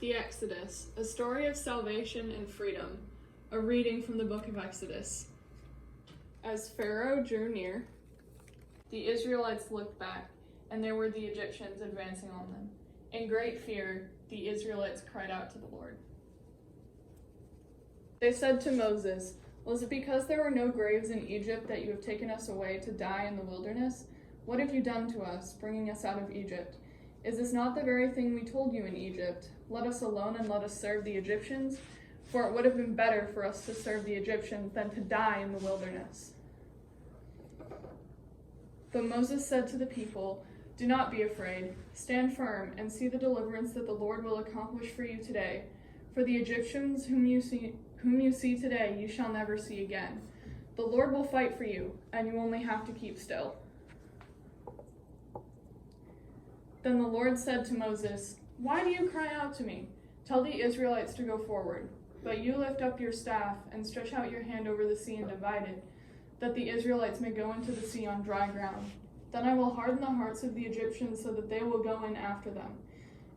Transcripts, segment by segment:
The Exodus, a story of salvation and freedom, a reading from the book of Exodus. As Pharaoh drew near, the Israelites looked back, and there were the Egyptians advancing on them. In great fear, the Israelites cried out to the Lord. They said to Moses, "Was it because there were no graves in Egypt that you have taken us away to die in the wilderness? What have you done to us, bringing us out of Egypt? Is this not the very thing we told you in Egypt? Let us alone and let us serve the Egyptians? For it would have been better for us to serve the Egyptians than to die in the wilderness." But Moses said to the people, "Do not be afraid. Stand firm and see the deliverance that the Lord will accomplish for you today. For the Egyptians whom you see today, you shall never see again. The Lord will fight for you, and you only have to keep still." Then the Lord said to Moses, "Why do you cry out to me? Tell the Israelites to go forward. But you lift up your staff and stretch out your hand over the sea and divide it, that the Israelites may go into the sea on dry ground. Then I will harden the hearts of the Egyptians so that they will go in after them.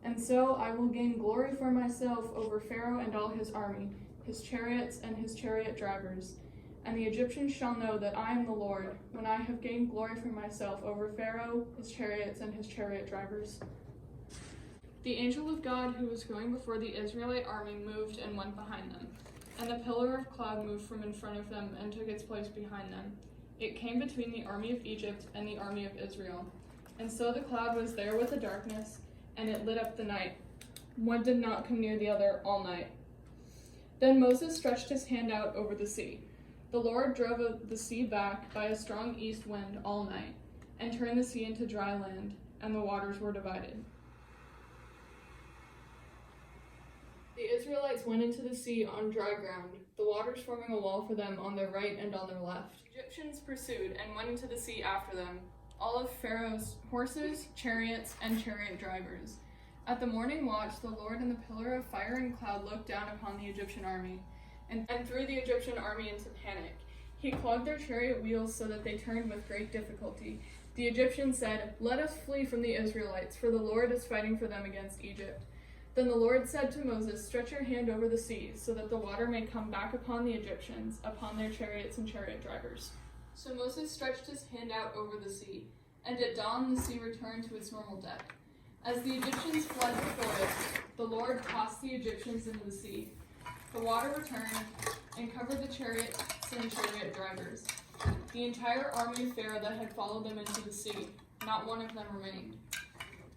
And so I will gain glory for myself over Pharaoh and all his army, his chariots and his chariot drivers. And the Egyptians shall know that I am the Lord, when I have gained glory for myself over Pharaoh, his chariots, and his chariot drivers." The angel of God who was going before the Israelite army moved and went behind them. And the pillar of cloud moved from in front of them and took its place behind them. It came between the army of Egypt and the army of Israel. And so the cloud was there with the darkness, and it lit up the night. One did not come near the other all night. Then Moses stretched his hand out over the sea. The Lord drove the sea back by a strong east wind all night, and turned the sea into dry land, and the waters were divided. The Israelites went into the sea on dry ground, the waters forming a wall for them on their right and on their left. The Egyptians pursued and went into the sea after them, all of Pharaoh's horses, chariots, and chariot drivers. At the morning watch, the Lord in the pillar of fire and cloud looked down upon the Egyptian army, and threw the Egyptian army into panic. He clogged their chariot wheels so that they turned with great difficulty. The Egyptians said, "Let us flee from the Israelites, for the Lord is fighting for them against Egypt." Then the Lord said to Moses, "Stretch your hand over the sea, so that the water may come back upon the Egyptians, upon their chariots and chariot drivers." So Moses stretched his hand out over the sea, and at dawn the sea returned to its normal depth. As the Egyptians fled before it, the Lord tossed the Egyptians into the sea. The water returned and covered the chariots and chariot drivers. The entire army of Pharaoh that had followed them into the sea, not one of them remained.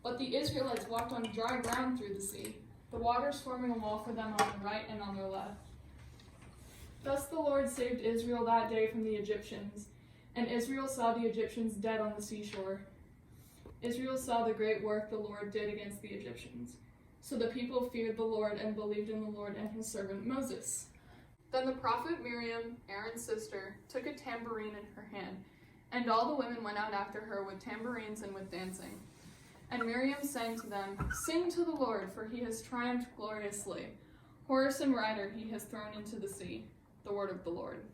But the Israelites walked on dry ground through the sea, the waters forming a wall for them on their right and on their left. Thus the Lord saved Israel that day from the Egyptians, and Israel saw the Egyptians dead on the seashore. Israel saw the great work the Lord did against the Egyptians. So the people feared the Lord and believed in the Lord and his servant Moses. Then the prophet Miriam, Aaron's sister, took a tambourine in her hand, and all the women went out after her with tambourines and with dancing. And Miriam sang to them, "Sing to the Lord, for he has triumphed gloriously. Horse and rider he has thrown into the sea." The word of the Lord.